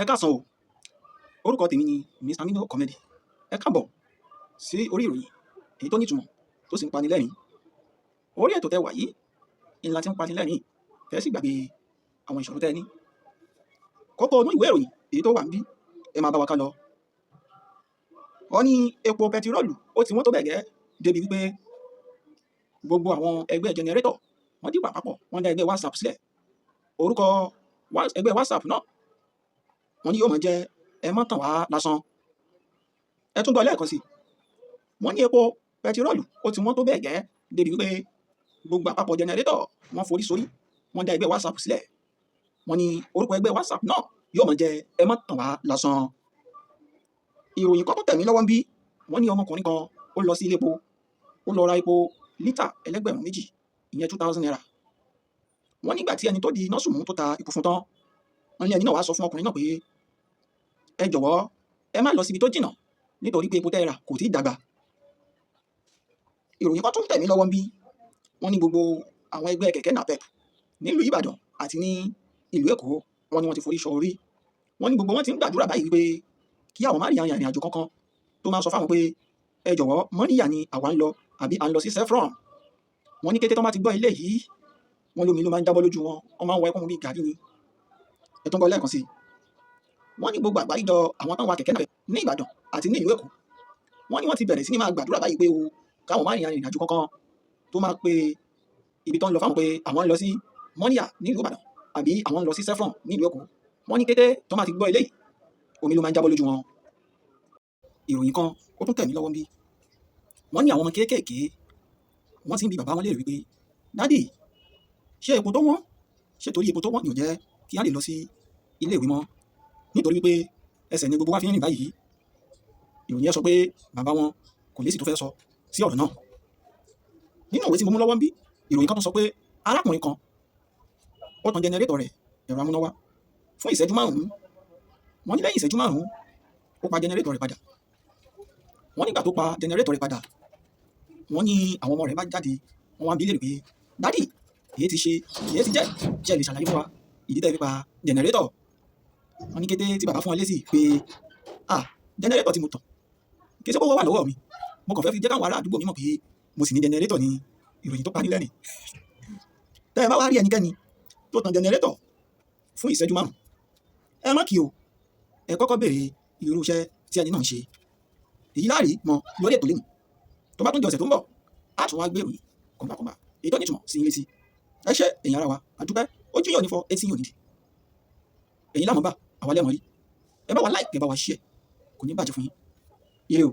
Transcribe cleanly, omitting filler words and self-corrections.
Ẹ káàsán o, orúkọ tèmi ni Mr. Mino Comedy. Ẹ káàbọ̀ sí orí ìròyìn èyí tó nítumọ̀ tó sì ń pani lẹ́rìn-ín. Orí ètò tẹ wà yìí ńlá tí ń pani lẹ́rìn-ín tẹ́ sì gbàgbé àwọn ìṣòro tẹ́ ẹ ní. Kókó inú ìwé ìròyìn èyí tó wà níbí ẹ máa bá wa ká lọ. Wọ́n ní epo pẹtirọ́ọ̀lù ó ti wọ́n tó bẹ́ẹ̀ gẹ́ débi wípé gbogbo àwọn ẹgbẹ́ jẹnẹrétọ̀ wọ́n dìbò àpapọ̀ wọ́n dá ẹgbẹ́ WhatsApp sílẹ̀. Orúkọ ẹgbẹ́ WhatsApp náà wọ́n ní yóò máa jẹ́ ẹ má tàn wá lásán. Ẹ tún gbọ́ lẹ́ẹ̀kan sí i. Wọ́n ní epo pẹtirọ́ọ̀lù ó ti wọ́n tó bẹ́ẹ̀ gẹ́ débi wípé gbogbo àpapọ̀ jẹnẹrétọ̀ wọ́n forí sórí wọ́n dá ẹgbẹ́ WhatsApp sílẹ̀. Wọ́n ní orúkọ ẹgbẹ́ WhatsApp náà yóò máa jẹ́ ẹ má tàn wá lásán. Ìròyìn kan tó tẹ̀ mí lọ́wọ́ ń bí wọ́n ní ọmọkùnrin kan ó lọ sí ilé epo ó lọ ra epo lítà ẹlẹ́gbẹ̀rún 2 ìyẹn 2000 naira. Wọ́n nígbà tí ẹni tó di nọ́ọ̀sù mú tó ta epo fún tán wọ́n ní ẹni náà wá sọ fún ọkùnrin náà pé ẹ jọ̀wọ́ ẹ má lọ síbi tó jìnnà nítorí pé epo tẹ́ ẹ rà kò tí ì dàgbà. Ìròyìn kan tún tẹ̀ mí lọ́wọ́ ń bí wọ́n ní gbogbo àwọn ẹgbẹ́ kẹ̀kẹ́ napep nílùú Ìbàdàn àti ní ìlú Èkó wọ́n ní wọ́n ti forí sọ orí. Wọ́n ní gbogbo wọn ti ń gbàdúrà báyìí wípé kí àwọn má rí ìrìn àjò kankan tó máa sọ fáwọn pé ẹ jọ̀wọ́ mọ́níyà ni àwa ń lọ àbí à ń lọ sí Chevron. Wọ́n ní kété tó má ti gbọ́ ilé yìí wọ́n lómi ló máa ń jábọ́ lójú wọn wọ́n máa ń wọ ẹkún bí gàrí ni. Ẹ tún gbọ́ lẹ́ẹ̀kan sí i. Wọ́n ní gbogbo àgbáríjọ àwọn tó ń wa kẹ̀kẹ́ napep ní Ìbàdàn àti ní ìlú Èkó wọ́n ní wọ́n ti bẹ̀rẹ̀ sí ní máa gbàdúrà báyìí pé o káwọn má rí ìrìn àjò kankan tó máa pe ibi tó ń lọ fáwọn pé àwọn ń lọ sí mọ́níyà nílùú Ìbàdàn àbí àwọn ń lọ sí Chevron nílùú Èkó. Wọ́n ní kété tó má ti gbọ́ ilé yìí omi ló máa ń jábọ́ lójú wọn. Ìròyìn kan ó tún tẹ̀ mí lọ́wọ́ ń bí wọ́n ní àwọn ọmọ kéékèèké wọ́n ti ń bi bàbá wọn léèrè wípé dádì ṣé epo tó wọ́n ṣé torí epo tó wọ́n ni ò jẹ́ kí á lè lọ sí ilé ìwé mọ́ nítorí wípé ẹsẹ̀ ni gbogbo wa fi ń rìn báyìí. Ìròyìn yẹn sọ pé bàbá wọn kò lésì tó fẹ́ sọ sí ọ̀rọ̀ náà. Nínú ìwé tí mo mú lọ́wọ́ ń bí ìròyìn kan tó sọ pé arákùnrin kan ó tan jẹnẹrétọ̀ rẹ̀ ẹ̀rọ amúnáwá fún ìṣẹ́jú 5. Wọ́n ní lẹ́yìn ìṣẹ́jú 5 ó pa jẹnẹrétọ̀ rẹ̀ padà. Wọ́n nígbà tó pa jẹnẹrétọ̀ rẹ̀ padà wọ́n ní àwọn ọmọ rẹ̀ bá jáde wọ́n wá ń bi léèrè pé dádì èyí ti ṣe èyí ti jẹ́ lè ṣàlàyé fún wa ìdí tẹ́ fi pa jẹnẹrétọ̀. Wọ́n ní kété tí bàbá fún wọn lésì pé jẹnẹrétọ̀ tí mo tàn kí ṣe kówó wà lọ́wọ́ mi mo kàn fẹ́ fi jẹ́ káwọn ará àdúgbò mi mọ̀ pé mo sì ní jẹnẹrétọ̀ ní ìròyìn tó pani lẹ́rìn. Tẹ́ ẹ bá wá rí ẹnikẹ́ni tó tan jẹnẹrétọ̀ fún ìṣẹ́jú 5 ẹ má kí o ẹ kọ́kọ́ béèrè irú iṣẹ́ tí ẹni náà ń ṣe. Èyí láàrí mọ lórí ètò lẹ́nu tó bá tún di ọ̀sẹ̀ tó ń bọ̀ á tún wá gbé ìròyìn kọ̀ǹbàkọ̀ǹbà èyí tó nítumọ̀ sí ilé sí. Ẹ ṣé èèyàn ara wa àdúpẹ́ ojú yóò ní fọ́ etí yóò nídìí. Ẹ̀yin lámọ̀ bá àwa lẹ́mọ̀ rí ẹ bá wa like ẹ bá wa share kò ní bàjẹ́ fún yín. Ire o.